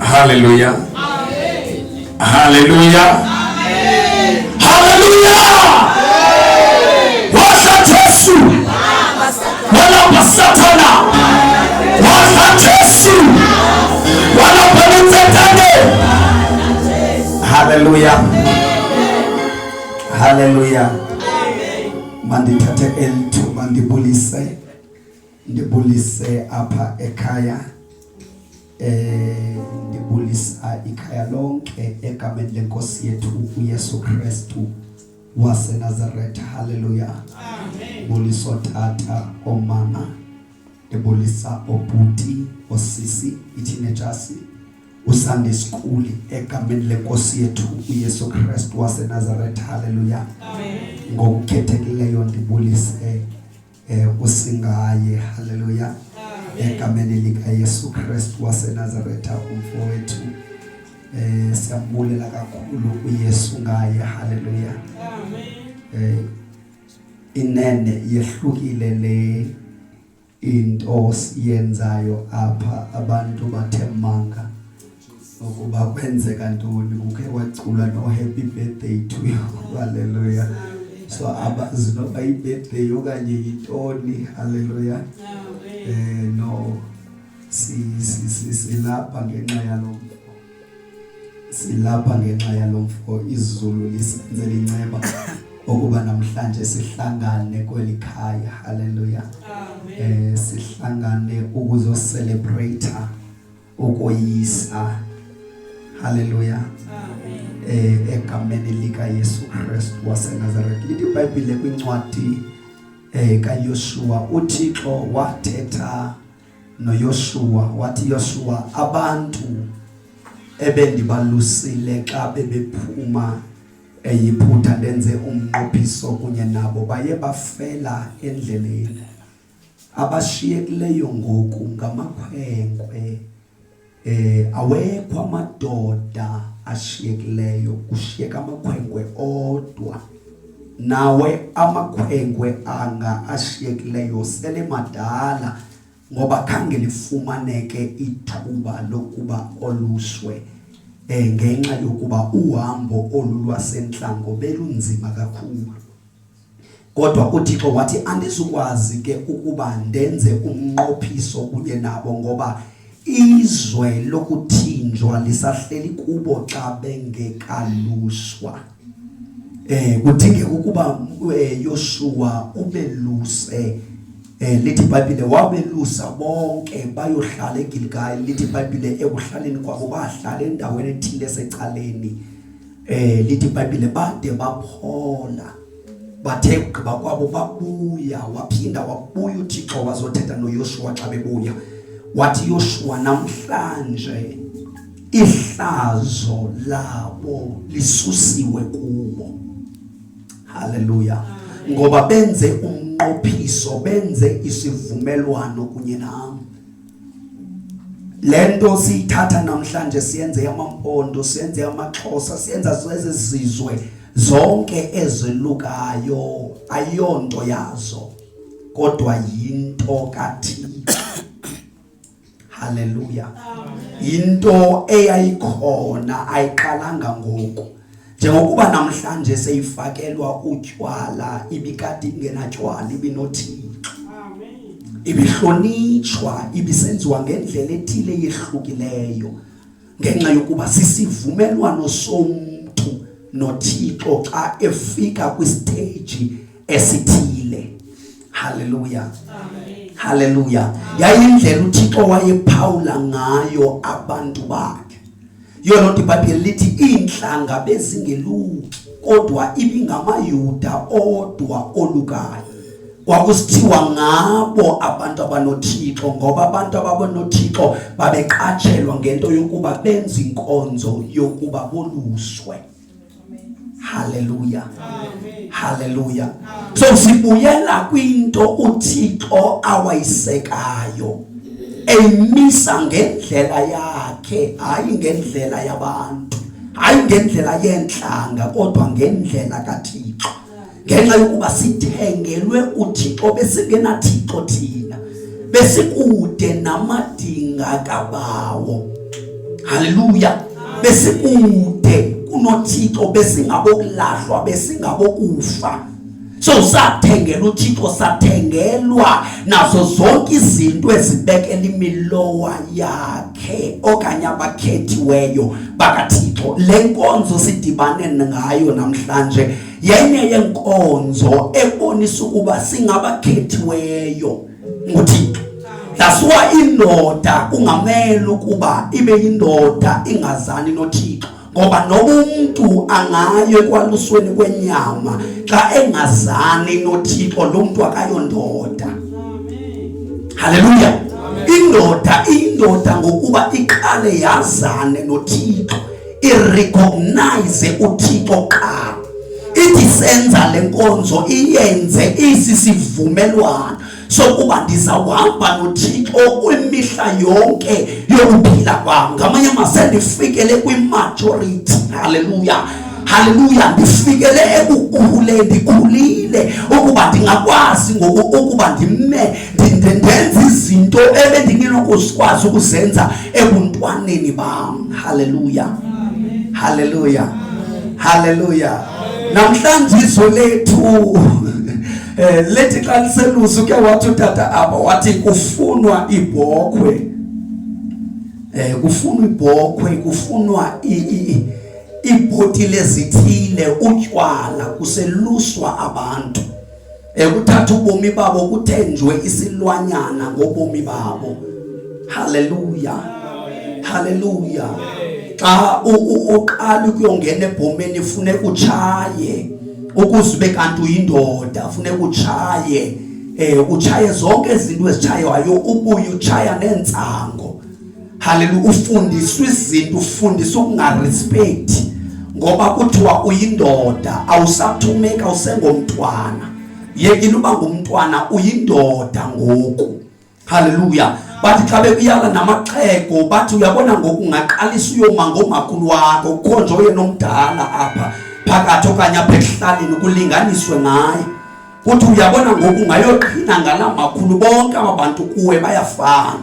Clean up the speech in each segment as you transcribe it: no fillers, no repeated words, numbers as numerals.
Hallelujah. Hallelujah. Hallelujah. Washa Yesu. Wala pasatana. Washa Yesu. Wala panutetane. Hallelujah. Hallelujah. Mandithathe elithuba ndibulise apha ekhaya. Ndibulisa ikhaya lonke egameni lenkosi yethu uYesu Kristu waseNazaretha. Hallelujah. Amen. Buliso tata, omama, ndibulisa obhuti, osisi, iteenagers, uSunday school egameni lenkosi yethu uYesu Kristu waseNazaretha. Hallelujah. Amen. Ngokukhethekileyo ndibulise usingaye. Hallelujah. Egameni lika Yesu Kristu waseNazaretha umfowethu. Siyambulela kakhulu uYesu ngaye. Hallelujah. Amen. Inene yehlukile le into siyenzayo apha. Abantu bathemanga ukuba kwenzeka ntoni, kuke kwaculwa no happy birthday to you. Hallelujah. So abazi noba ibirthday okanye yintoni. Hallelujah. No, silapha ngenxa yalomfo. Silapha ngenxa yalomfo. Izulu lisenzele inceba ukuba namhlanje sihlangane kweli khaya. Hallelujah. Amen. Sihlangane ukuzo celebrate ukoyisa. Hallelujah. Amen. Egameni lika Yesu Kristu waseNazaretha. Lithi iBhayibhile kwincwadi kaYoshua, uThixo wathetha noYoshua wathi, Yoshua, abantu ebendibalusile xa bebephuma eyiphutha ndenze umnqophiso kunye nabo baye bafela endleleni. Abashiyekileyo ngoku ngamakhwenkwe. Awekho amadoda ashiyekileyo, kushiyeka amakhwenkwe odwa. Nawe amakhwenkwe anga ashiyekileyo sele madala, ngoba khange lifumaneke ithuba lokuba oluswe ngenxa yokuba uhambo olulwasentlango belunzima kakhulu. Kodwa uThixo wathi, andizukwazi ke ukuba ndenze umnqophiso kunye nabo, ngoba izwe lokuthinjwa lisahleli kubo xa bengekaluswa. Kudingeka ukuba Yoshua ubeluse. Lithi iBhayibhile wabelusa bonke bayohlala eGilgali. Lithi iBhayibhile ekuhlaleni kwabo bahlala endaweni ethile esecaleni. Lithi iBhayibhile bade baphola. Bathe gqiba kwabo babuya, waphinda wabuya uThixo wazothetha noYoshua xa bebuya. Wathi, Yoshua, namhlanje ihlazo labo lisusiwe kubo. Hallelujah. Ngoba benze umnqophiso, benze isivumelwano kunye nami. lento siyithatha namhlanje siyenze amaMpondo, siyenze amaXhosa, siyenza zezizwe zonke ezilukayo, ayonto yazo kodwa yinto kaThixo. Haleluya. Into eyayikhona ayiqalanga ngoku. Njengokuba namhlanje seyifakelwa utywala, ibikade ingenatywala, ibinothixo. Ibihlonitshwa, ibisenziwa ngendlela ethile yehlukileyo ngenxa yokuba sisivumelwano somuntu noThixo xa efika kwistage esithile. Haleluya. Amen. Haleluya. Yayindlela uThixo wayephawula ngayo abantu bakhe. Yona iBhayibheli lithi inhlanga bezingeluki kodwa ibingamayuda odwa olukayo. Kwakusithiwa ngabo abantu abanoThixo ngoba abantu abanoThixo babeqatshelwa ngento yokuba benze inkonzo yokuba boluswe. Haleluya. Haleluya. So sibuyela kwinto uThixo awayisekayo, emisa ngendlela yakhe, hayi ngendlela yabantu, hayi ngendlela yenhlanga kodwa ngendlela kaThixo. Ngenxa yokuba sithengelwe uThixo, besingenaThixo thina, besikude namadinga kabawo. Haleluya. Besikude kunoThixo, besingabokulahlwa, besingabokufa. So sathengelwa uThixo, sathengelwa nazo zonke izinto ezibekela imilowa yakhe okanye abakhethiweyo bakaThixo. Le nkonzo sidibane ngayo namhlanje yenye yenkonzo ebonisa ukuba singabakhethiweyo nguThixo. That's why indoda kungamele ukuba ibe yindoda ingazani noThixo, ngoba nomuntu angayo ekwalusweni kwenyama xa engazani noThixo, lo muntu akayondoda. Haleluya. Indoda ngokuba iqale yazane noThixo, irecognize uThixo qha. Ithi senza lenkonzo iyenze isisivumelwano sokuba ndizawuhamba noThixo kwimihla yonke yokuphila kwami. Ngamanye amazwi ndifikele kwimajority. Haleluya. Haleluya. Ndifikele ekukhuleni, ndikhulile ukuba ndingakwazi ukuba ndenze izinto ebendingenokuzikwazi ukuzenza ebuntwaneni bam. Haleluya. Haleluya. Haleluya. Namhlanje izwe lethu lethi xa liselusa ke wathi utata apha wathi kufunwa ibhokhwe, kufunwa ibhokhwe, kufunwa ibhotile ezithile, utywala, kuseluswa abantu, kuthatha ubomi babo, kuthenjwe isilwanyana ngobomi babo. Haleluya. Haleluya. Xa uqala ukuyongena ebhomeni funeka utshaye ukuze ube kanti uyindoda, funeka utshaye, utshaye zonke izinto ezitshayayo, ubuye utshaya nentsango. Haleluya. Ufundiswa izinto, ufundiswa ukungarespect ngoba kuthiwa uyindoda, awusathumeka usengomntwana. Yekile uba ngumntwana, uyindoda ngoku. Haleluya. Bathi xa bekuyala namaxhego bathi uyabona ngoku ungaqalisa uyoma ngomakhulu wakho, kukhonje oyena omdala apha phakathi okanye apha ekuhlaleni kulinganiswe ngaye. Kuthi uyabona ngoku ungayoqhina ngala makhulu, bonke aba bantu kuwe bayafana.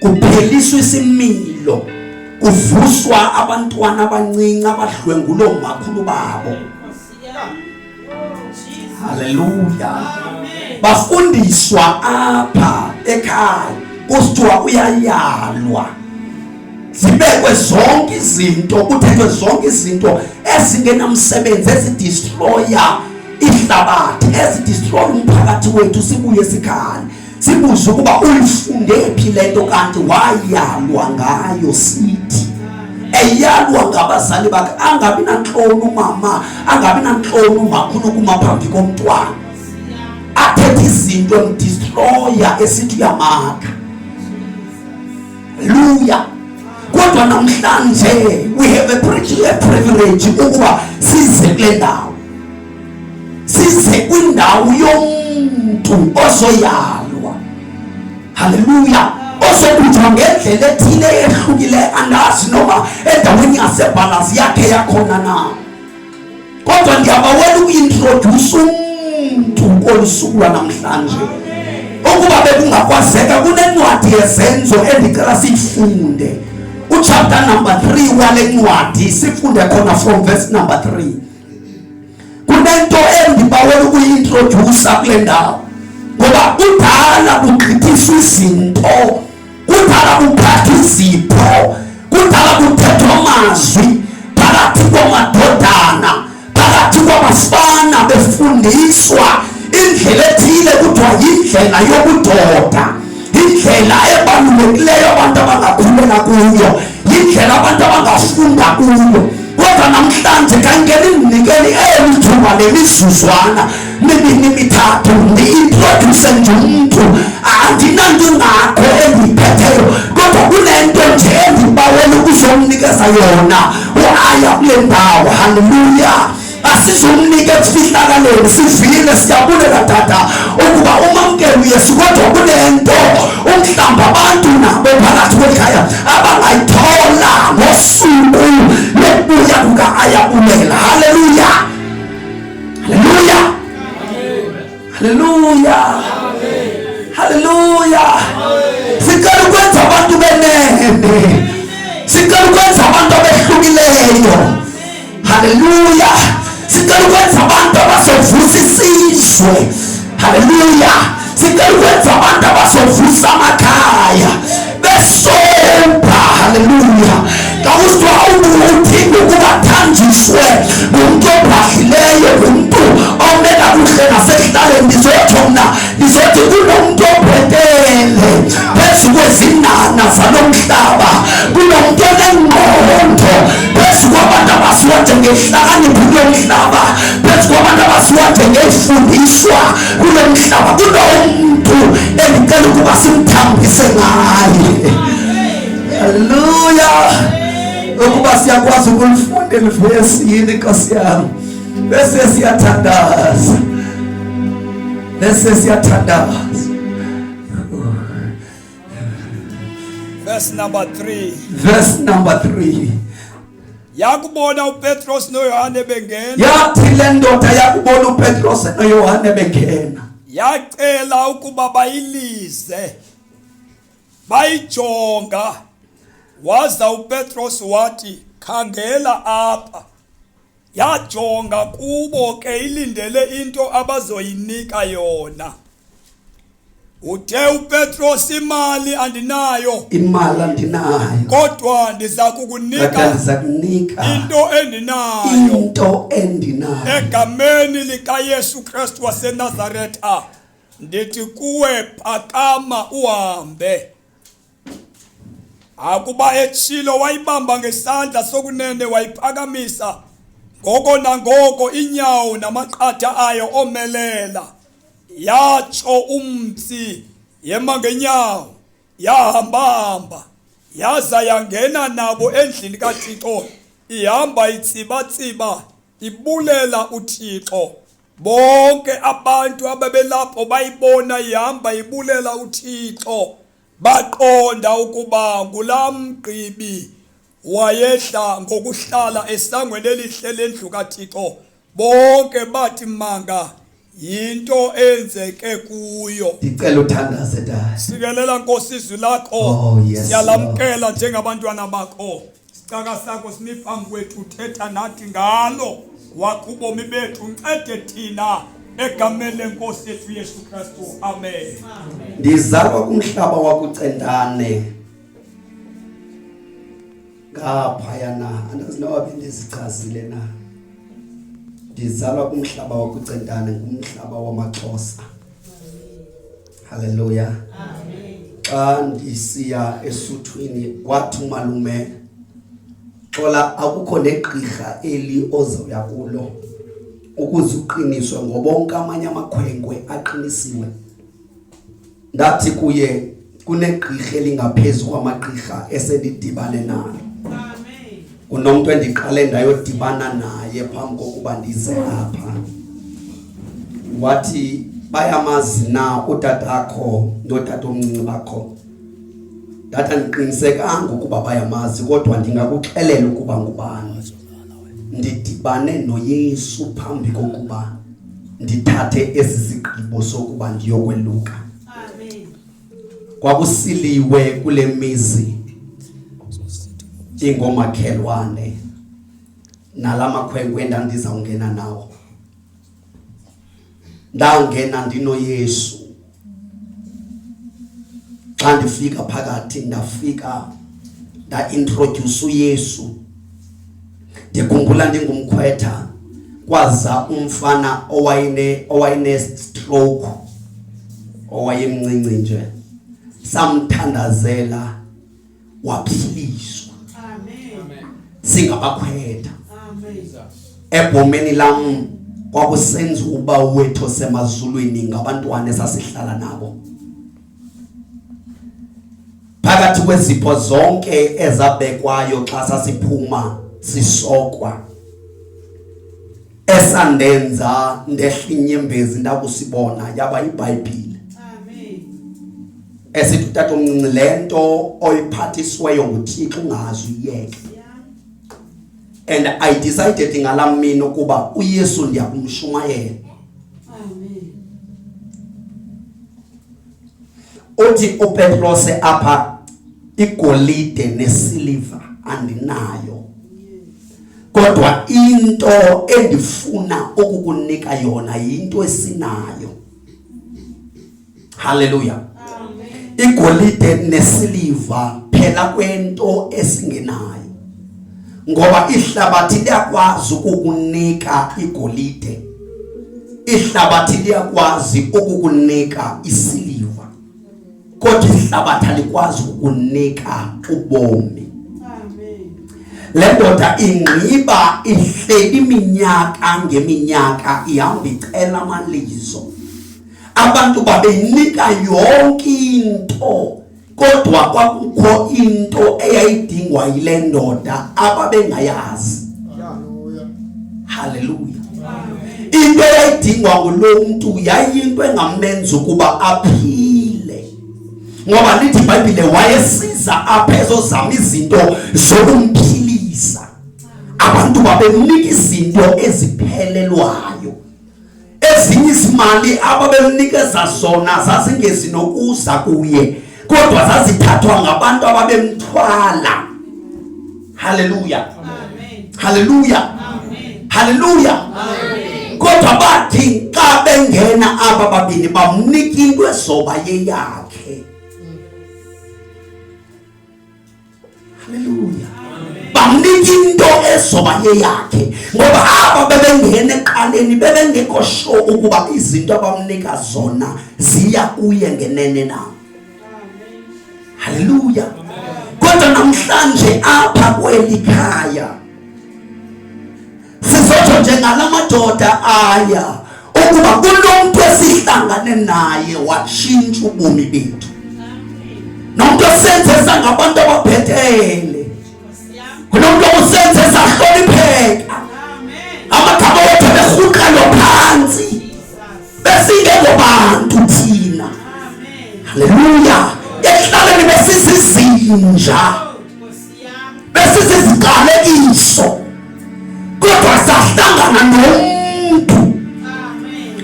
Kupheliswa isimilo, kuvuswa abantwana abancinci abadlwengulwa omakhulu babo. Haleluya. Bafundiswa apha ekhaya kusithiwa uyayalwa, zibekwe zonke izinto, kuthethwe zonke izinto ezingenamsebenzi, ezidestroya ihlabathi, ezidestroya umphakathi wethu. Sibuye sikhali sibuze ukuba uyifunde phi le nto kanti wayalwa ngayo. Sithi eyalwa ngabazali bakhe, angabi nantloni umama, angabi nantloni umakhulu kuma phambi komntwana, athethe izinto emdestroya esithi uyamakha. Haleluya. Kodwa namhlanje we have a privilege ukuba size kule ndawo, size kwindawo yomuntu ozoyalwa. Haleluya. osokuthi ngendlela ethile ehlukile andazi noma endaweni yaseBhalasi yakhe yakhona na, kodwa ngiyabawela uku-introduce umuntu olusuku lwanamhlanje ukuba bekungakwazeka kunencwadi yezenzo endicela siyifunde uchapter number 3 wale ncwadi sifunde khona from verse number 3. Kunento endibawela ukuyi-introduce kule ndawo ngoba kudala kugqithisa izinto, kudala kuphatha izipho, kudala kuthethwa amazwi phakathi kwamadodana, phakathi kwabafana befundiswa indlela ethile kuthiwa yindlela yobudoda, indlela ebalulekileyo abantu abangakhulela kuyo, indlela abantu abangafunda kuyo. Kodwa namhlanje kangeni ndinikeni elithuba lemizuzwana mithathu ndi-introduce nje umuntu, andinanto ngakho endiyiphetheyo, kodwa kunento nje endibawela ukuzomnikeza yona uAya kule ndawo. Haleluya. Asizomnika efihlakaleni, sivile siyabulela tata ukuba umamkela uYesu, kodwa kunento umhlamba abantu nabo phakathi kwekhaya abangayithola ngosuku lokubuya kukaAya kulela. Haleluya, haleluya, haleluya, haleluya. Sicela ukwenza abantu benene, sicela ukwenza abantu abehlukileyo. Haleluya. Sicela ukwenza abantu abazovusa isizwe. Haleluya. Sicela ukwenza abantu abazovusa amakhaya besomba. Haleluya. Kawuzwa udinga ukubathanjiswe ngumuntu obhadlileyo, ngumuntu omela kuhle nasekuhlaleni. Ndizothi kunomuntu obhetele phezu kwezinana zalomhlaba, kunomuntu onengqondo phezu kwabantu abasuka njengehlakaniphi kulomhlaba, phezu kwabantu abasuka njengey'fundiswa kulomhlaba. Kunomuntu endicela ukuba simthambise ngaye. Haleluya. Ukuba siyakwazi ukulifunda elivesi yini Nkosi yami, bese siyathandaza, bese siyathandaza. Verse number 3. Verse number 3. Yakubona uPetros noYohane bengena. Yathi le ndoda yakubona uPetros noYohane bengena, yacela ukuba bayilize bayijonga. Waza uPetros wathi, khangela apha. Yajonga kubo ke ilindele into abazoyinika yona. Uthe uPetros, imali andinayo. Imali andinayo, Kodwa ndiza kukunika into endinayo. Egameni likaYesu Kristu waseNazaretha ndithi kuwe, phakama uhambe. Akuba etshilo wayibamba ngesandla sokunene wayiphakamisa, ngoko nangoko inyawo namaqatha ayo omelela. Yatsho umtsi yema ngenyawo, yahamba yaza yangena nabo endlini kaThixo, ihamba itsiba ibulela uThixo. Bonke abantu ababelapho bayibona ihamba ibulela uThixo, baqonda ukuba ngulamgqibi wayehla ngokuhlala esangweni elihle lendlu kaThixo. Bonke bathi manga, yinto enzeke kuyo. Ndicela uthandaze dad. Sikelela Nkosi izwi lakho. Oh, yes, siyalamkela njengabantwana bakho. Sicaka sakho simiphambi kwethu, uthetha nathi ngalo wakubomi bethu, uncede thina egameni lenkosi yethu Yesu Kristu. Amen. Ndizalwa kumhlaba wakuCendane ngaphayana, andazi noba bendizichazile na. Ndizalwa kumhlaba wakuCendane, ngumhlaba wamaXhosa. Haleluya. Amen. Xa ndisiya esuthwini wathi umalume, xola akukho negqirha eli ozoya kulo ukuze uqiniswe ngoba onke amanye amakhwenkwe aqinisiwe. Ndathi kuye, kunegqirha elingaphezu kwamagqirha esendidibane nalo. Amen. Kunomuntu endiqale ndayodibana naye phambi kokuba ndize apha. Wathi bayamazi na utatakho notata omncinci bakho? Data ndiqinisekanga ukuba bayamazi kodwa ndingakuxelela ukuba ngubani. Ndidibane noYesu phambi kokuba ndithathe esi sigqibo sokuba ndiyokweluka. Amen. Kwakusiliwe kule mizi ingomakhelwane nalamakhwenkwe endandizawungena nawo. Ndangena ndinoYesu. Xa ndifika phakathi ndafika introduce uYesu. Ndikhumbula ndingumkhwetha kwaza umfana owayene stroke owayemncinci nje. Samthandazela waphiliswa. Amen. Singabakhwetha. Amen. Ebhomeni lam kwakusenza uba wethu semazulwini ngabantwana esasihlala nabo. Phakathi kwezipho zonke ezabekwayo xa sasiphuma sisokwa esandenza ndehlinyembezi ndakusibona yaba iBhayibhile. Amen. Esithi utata omncinci lento oyiphathisweyo nguThixo ungazi uyeke. And I decided ngalamini ukuba uYesu ndiyakumshumayela. Amen. Uthi uPetros apha igolide nesiliva andinayo. Kodwa into endifuna ukukunika yona into esinayo. Hallelujah. Amen. Igolide nesiliva phela kwento esingenayo. Ngoba ihlabathi liyakwazi ukukunika igolide. Ihlabathi liyakwazi ukukunika isiliva. Kodwa ihlabathi alikwazi ukukunika ubomi. Amen. Le ndoda ingqiba ihleli iminyaka ngeminyaka ihamba icela amalizo. Abantu babenika yonke into kodwa kwakukho into eyayidingwa yile ndoda ababengayazi. Hallelujah. Amen. Into eyayidingwa ngulo muntu yayinto engamenza ukuba aphile. Ngoba lithi iBhayibhile wayesiza aphezo zama izinto zokumphilisa. Abantu babemnika izinto eziphelelwayo. Ezinye izimali ababemnikeza zona zazingezinokuza kuye. Kodwa zazithathwa ngabantu ababemthwala. Hallelujah. Amen. Hallelujah. Amen. Hallelujah. Amen. Kodwa bathi xa bengena aba babini bamnika into ezoba yeyakhe. Hallelujah. Bamnika into ezoba yeyakhe. Ngoba aba bebengena eqaleni bebengekho sure ukuba izinto abamnika zona ziya kuye ngenene na. Hallelujah. Kodwa namhlanje apha kweli khaya sizotsho njengalamadoda aya ukuba kunomuntu esihlangane naye watshintsha ubomi bethu. Nomuntu osenzesa ngabantu abaphethele. Kunomuntu osenzesa hlonipheka. Amagama wethu berhuqelwa phansi. Besingekho bantu thina. Hallelujah. Ehlale besisizinja. Besisiziqalekiso. Kodwa sahlangana nomuntu.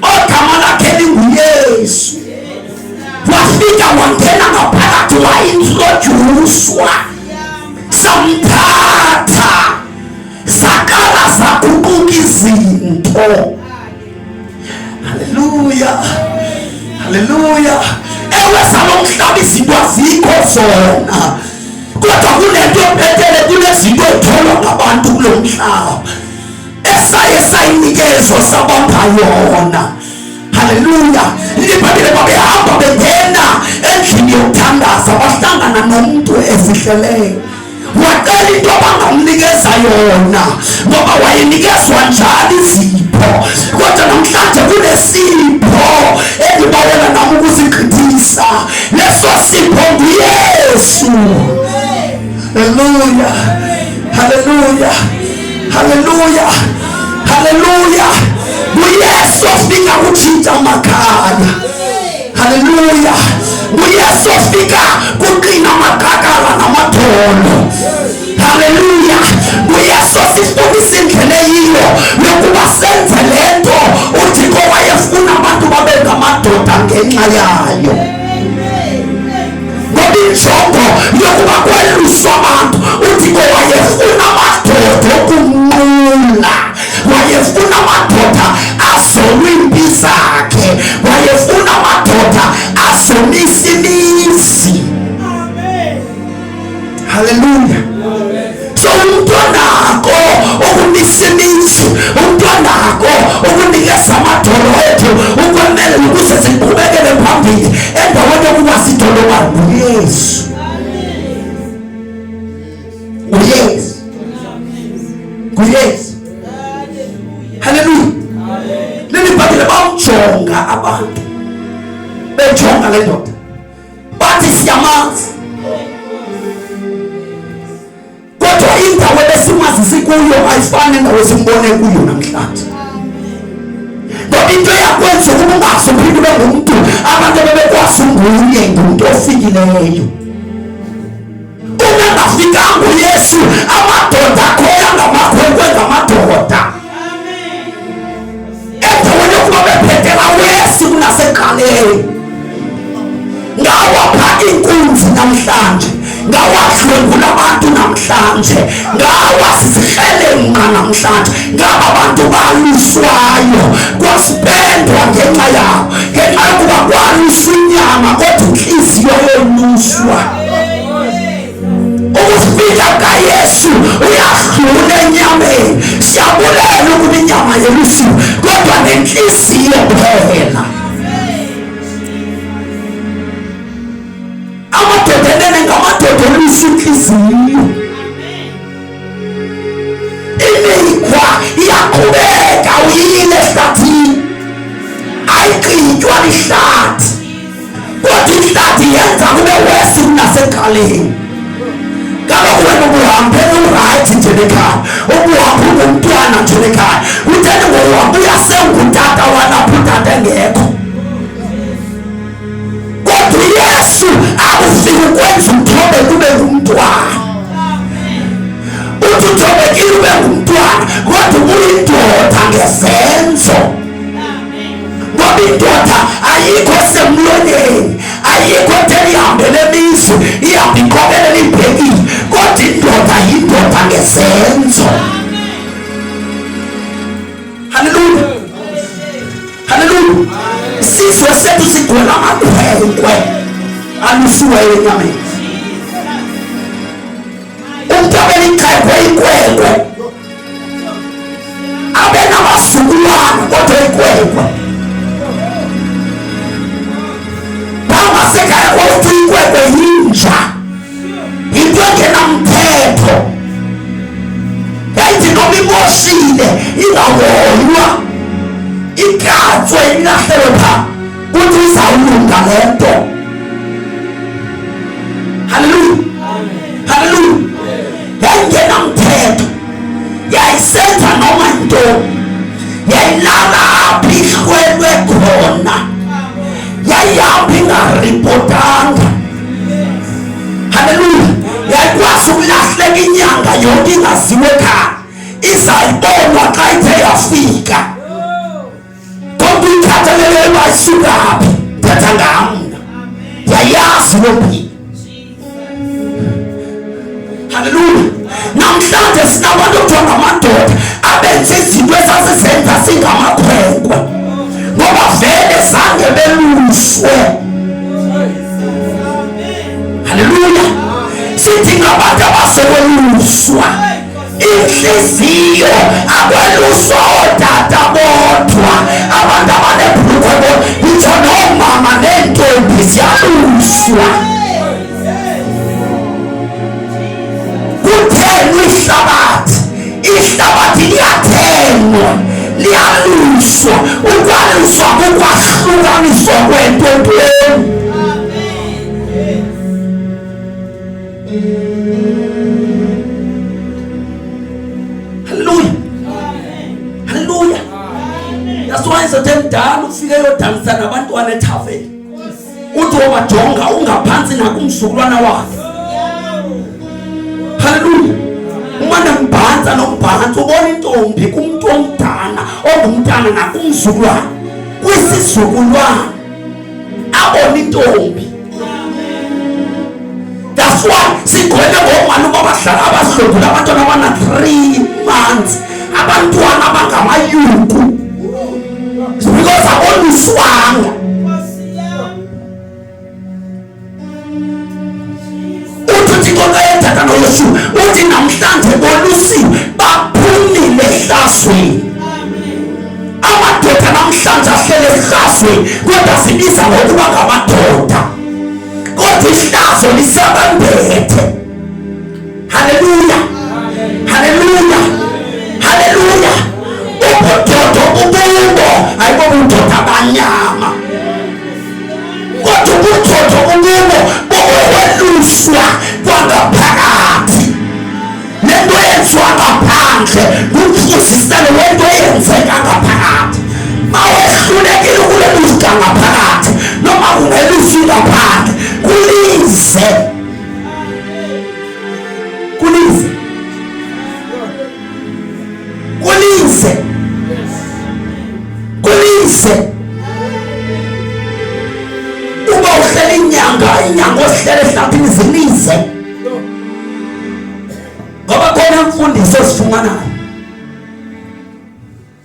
Ogama lakhe linguYesu. Wafika wangena ngaphakathi waintroducewa. Samthatha. Zakala zaguquka izinto. Hallelujah. Hallelujah. Ewe salomhlaba izinto azikho zona. Kodwa kunento ephethele kunezinto etholwa ngabantu kulomhlaba. Esaye sayinikezo sabamba yona. Hallelujah. Libabile babehamba bengena endlini yokuthandaza bahlangana nomuntu ezihleleyo. Waqala into abangamnikeza yona ngoba wayenikezwa njalo izipho. Kodwa namhlanje kunesipho endibawela nami ukuzigqithisa. Leso sipho nguYesu. Hallelujah. Hallelujah. Hallelujah. Hallelujah. nguYesu ofika kutshintsha amakhaya. Hallelujah. nguyesu ofika kuqina amagagala namadolo. Haleluya. Nguyesu osifundisa indlela eyiyo yokuba senze lento uThixo wayefuna abantu babe ngamadoda ngenxa yayo. Ngoba injongo yokuba kweluswa abantu uThixo wayefuna amadoda okunqula, wayefuna amadoda azolwa impi zakhe, wayefuna amadoda azomisa imizi. Haleluya. So umntwanako ukumisa imizi, umntwanako ukunikeza amadolo ethu ukwemele ukuze siqhubekele phambili endaweni yokuba sidolwa nguYesu. uYesu. nguYesu. Haleluya. Leli bhayibheli bamjonga abantu, bejonga le ndoda bathi siyamazi, kodwa indawo ebesimazi sikuyo ayifani nendawo esimbone kuyo namhlanje. Ngoba into yakwenza ukuba ungasophinde ube ngumuntu abantu bebekwazi nguye ngumuntu ofikileyo. Ungafikanga uYesu amadoda akhoya ngamakhwenkwe ngamadoda. Endaweni yokuba bephethela uYesu kunaseqaleni. Ngawapha inkunzi namhlanje, ngawadlwengula abantu namhlanje, ngawasizikhelenqa namhlanje, ngaba abantu baluswayo, kwasipendwa ngenxa yabo, ngenxa yokuba kwaluswa inyama kodwa inhliziyo yoluswa. Ukufika kaYesu uyadlula enyameni. Siyabulela ukuba inyama yelusiwe kodwa nenhliziyo kuphela. Amadoda enene ngamadoda olusa inhliziyo. Imikhwa iyaqhubeka uyile ehlathini, ayiqinjwa lihlathi, kodwa ihlathi yenza kube wesi kunaseqaleni. Kaloku wena ubuhambele uright nje ekhaya, ubuhambe ungumntwana nje ekhaya, utheni ngokuhamba uyasengutata walapho utata engekho. Kodwa uYesu akufika ukwenza umthobe kube ngumntwana. Uthi uthobekile ube ngumntwana kodwa uyindoda ngezenzo. Ngoba indoda ayikho semlonyeni, ayikho etheni ihambele imizi ihambe iqokelela ibhekile, kodwa indoda yindoda ngezenzo. Haleluya. Haleluya. Sizwe sethu sigcwele amakhwenkwe alusiweyo enyameni. Umuntu abeliqhekwe ikwekwe abe namazukulwana kodwa ikwekwe. Bangasekhaya kwethu ikwekwe yinja, into engenamthetho. Yayithi noma imoshile ingahoywa, igatswe ilahlelwe pha, kuthi izawulunga lento. Haleluya. Haleluya. Yayingenamthetho, yayisenza noma into, yayilala apho ihlwelwe khona, yayihamba ingaripotanga. Haleluya. Yayikwazi ukulahleka inyanga yonke ingaziwe ekhaya, izayibonwa xa ithe yafika. Kodwa ikhathalele bayisukaphi thetha ngamna, yayazi lophi. Haleluya. Namhlanje sinabantu okuthiwa ngamadoda abenza izinto esasizenza singamakhwenkwe, ngoba vele zange beluswe. Haleluya. Sithi ngabantu abasekweluswa inhliziyo, akweluswa otata bodwa, abantu abanebhulukwe bodwa, itsho nomama nentombi ziyaluswa. Kuthengwa ihlabathi, ihlabathi liyathengwa, liyaluswa. Ukwaluswa kukwahlukaniswa kwento entweni. Haleluya. Haleluya. That's why isothe mdala ufike yodanisa nabantwana ethaveni. uthi wajonga ungaphansi nakumzukulwana wakhe. Haleluya. Umane mbhanza nombhanza ubona intombi kumuntu omdala ongumntana nakumzukulwana kwisizukulwana abona intombi. That's why sigwele ngomani babadlala abahlungula abantwana abana 3 months abantwana abangamayuku because aboniswanga. Uthi konke yethatha noYesu uthi namhlanje bolusiwe baphumile ehlazweni. Amadoda namhlanje ahlele ehlazweni kodwa sibiza ngokuba ngamadoda. Kodwa ihlazo lisabambethe. Haleluya. Haleluya. Haleluya. Ubudoda ububo ayibo budoda abanyama. Kodwa ubudoda ububo bokweluswa kwangaphakathi. Lento yenziwa ngaphandle kukhuzisana lento yenzeka ngaphakathi. Mawehlulekile ukulelusa ngaphakathi noma ungelusi ngaphandle kulize. Kulize. Kulize. Kulize. Uba uhlele inyanga ohlele ehlathini zilize. Ngoba khona imfundiso esifumanayo.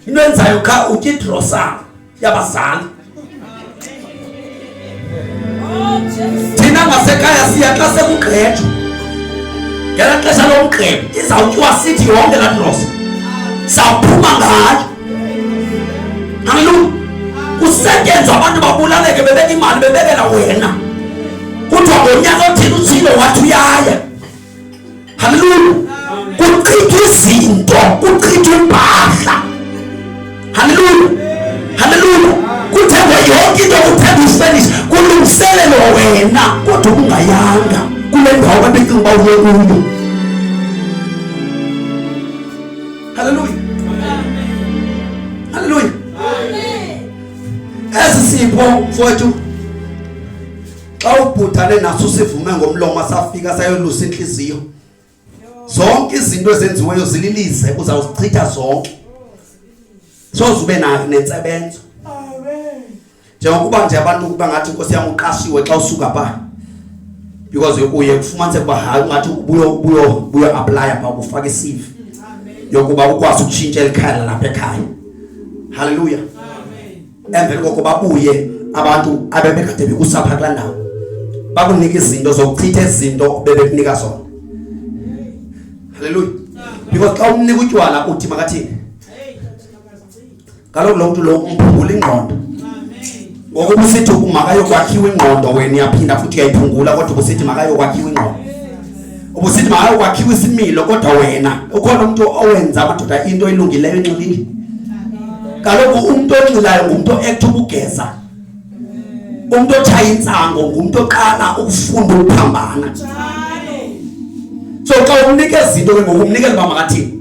Into enzayo kha ukidrosa yabazali. Thina ngasekhaya siya xa sekugqejwa. Ngela xesha lomgqebo izawutyiwa sithi yonke laa drosa. Sawuphuma ngayo. Haleluya. Kusetyenzwa abantu babulaleke bebeka imali bebekela wena. Kuthiwa ngonyaka othile uthile wathi uyaya. Haleluya. Kuchithwa izinto, kuchithwa impahla. Haleluya. Haleluya. Kuthengwa yonke into kuthengwa isipenishi kulungiselelwa wena kodwa ungayanga kule ndawo abecinga uba uye kuyo. Haleluya. Haleluya. Esi sipho mfowethu xa ubhutane naso sivume ngomlomo asafika sayolusa inhliziyo. Zonke izinto ezenziweyo zililize uzawuzichitha zonke. Sozube nayo nensebenzo. Njengokuba nje abantu kuba ngathi inkosi yami uqashiwe xa usuka pha. Because uye kufumanise kuba hayi ngathi ubuyo apply apha ukufaka iCV. Yokuba ukwazi ukushintsha ekhaya lapha ekhaya. Haleluya. Emveni kokuba babuye abantu abebekade bekusapha kula ndawo. Bakunika izinto zokuchitha izinto bebekunika zona. Haleluya. Because xa umnika utywala uthi makathini. Kaloku lo muntu lo umphungula ingqondo. Ngokuba usithi makayokwakhiwa ingqondo wena yaphinda futhi uyayiphungula kodwa ubusithi makayokwakhiwa ingqondo. Ubusithi makayokwakhiwa isimilo kodwa wena ukhona umuntu owenza amadoda into elungileyo enxilile. Kaloku umuntu onxilayo ngumuntu oact ukugeza. Umuntu otshaya intsango ngumuntu oqala ukufunda ukuphambana. So xa umnika izinto ke ngokumnikela uba makathini.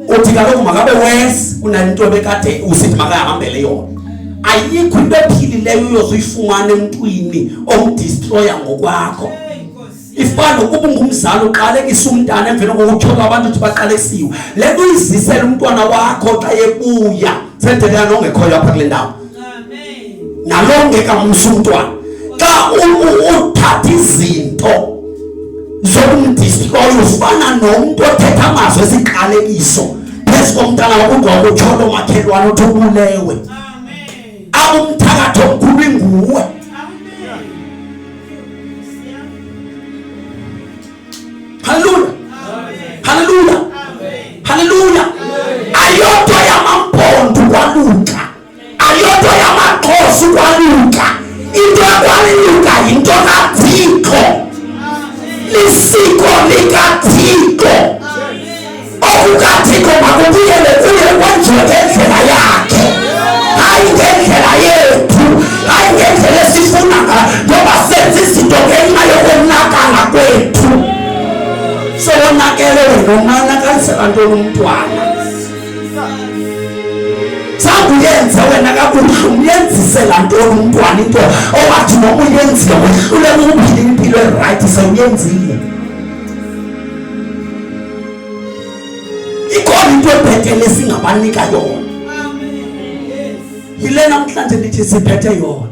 Uthi kaloku makabe wes kunanto ebekade usithi makahambele yona. Ayikho into ephilileyo uyozuyifumana emntwini omdestroya ngokwakho. Ifana ukuba ungumzali uqalekisa umntana emveni kokuthola abantu ukuthi baqalekisiwe. Lento izisela umntwana wakho xa ebuya sendlela nongekhoyo apha kule ndawo. Amen. Nalongeka umntwana. Xa uthatha izinto zokumdestroy ufana nomuntu othetha amazwi esiqalekiso phezu komntana wakho ngokutshola umakhelwane uthi ubulewe. Umthakatho omkhulu inguwe. Haleluya. Haleluya. Haleluya. Ayodwa yamampondo kwaluka. Ayodwa yamaxhosa kwaluka. Into yakwaluka yinto kaThixo. Lisiko likaThixo. OkukaThixo makubuyele kuye kwenziwe ngendlela yakhe. Hayi ngendlela yethu. Hayi ngendlela esifuna ngoba senza izinto ngenxa yokonakala kwethu. So wonakele wena unanakalisela ntoni umntwana. Sanguyenza uyenze wena kakuhle umyenzisela ntoni umntwana into owathi noma uyenzile wehluleka ukuphila impilo right sewuyenzile. Ikhona into ebhetele singabanika yona. Yile namhlanje ndithi siphethe yona.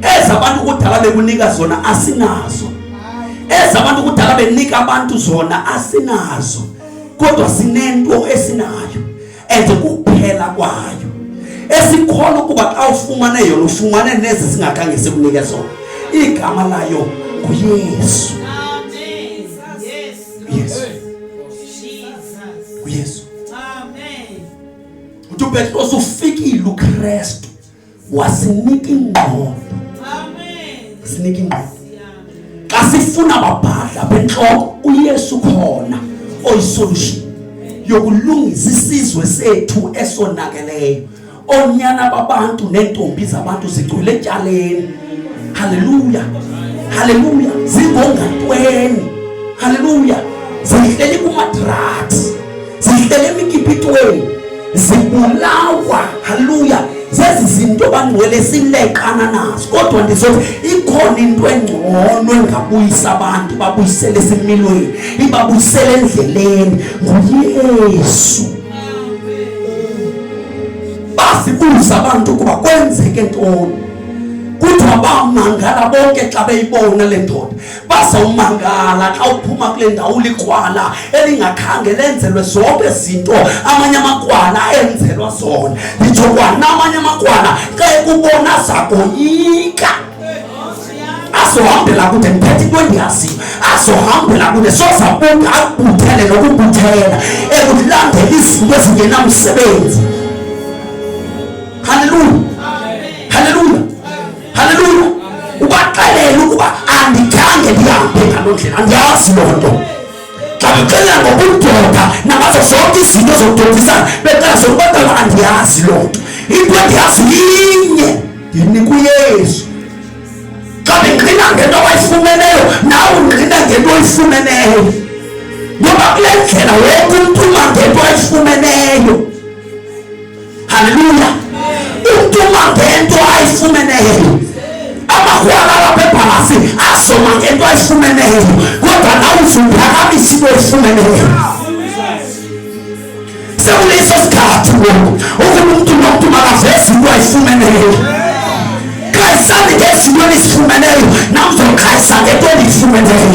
Ezabantu kudala bekunika zona asinazo. Ezabantu kudala benika abantu zona asinazo. Kodwa sinento esinayo kuphela kwayo esikhona ukuba xa ufumane yona ufumane nezi singakhange sikunike zona. Igama layo nguYesu. Amen. Yesu. Yesu. Amen. uPetros ufikile uKristu wasinika ingqondo. Amen. Sinika ingqondo. Xa sifuna babhadla benhloko uYesu khona oyisolution yokulungisa isizwe sethu esonakeleyo. Onyana babantu nentombi zabantu zigcwele etjaleni. Haleluya. Haleluya. Zingongatweni. Haleluya. Zihleli kumadrugs. Zihleli emikipitweni. Zibulawa. Haleluya. Zezi zinto bangcwele silekana nazo. Kodwa ndizothi ikhona into engcono engabuyisa abantu babuyisele esimilweni, ibabuyisele endleleni nguYesu. Basibuza abantu kuba kwenzeke ntoni. Kuthiwa bamangala bonke xa beyibona le ndoda. Bazawumangala xa uphuma kule ndawo ulikrwala elingakhange lenzelwe zonke izinto amanye amakrwala enzelwa zona. Nditsho kwanamanye amakrwala xa ekubona zakoyika. Azohambela kude ndiphethe into endiyaziyo. Azohambela kude sozabuka akubuthele nokubuthela ekulandela izinto ezingenamsebenzi. Haleluya. Haleluya. Haleluya. Ubaxelela ukuba andikhange ndihambe ngaloo ndlela, andiyazi loo nto. Xa bexelela ngobudoda nabazo zonke izinto zokudodisana becela zokubadala, andiyazi loo nto. Into endiyazi inye, ndinika uYesu. Xa bengqina ngento abayifumeneyo nawe ungqina ngento oyifumeneyo. Ngoba kule ndlela wonke umntu uma ngento ayifumeneyo. Haleluya. Umntu uma ngento ayifumeneyo. Amakrwala lapha ebhalasi asoma ngento ayifumeneyo. Kodwa nawe uzuphakamisa into oyifumeneyo. Sekuleso sikhathi ngoku ukuba umntu nomuntu makaveze into ayifumeneyo. Khayisani ngezinto enizifumeneyo, namzokhayisa ngento eniyifumeneyo.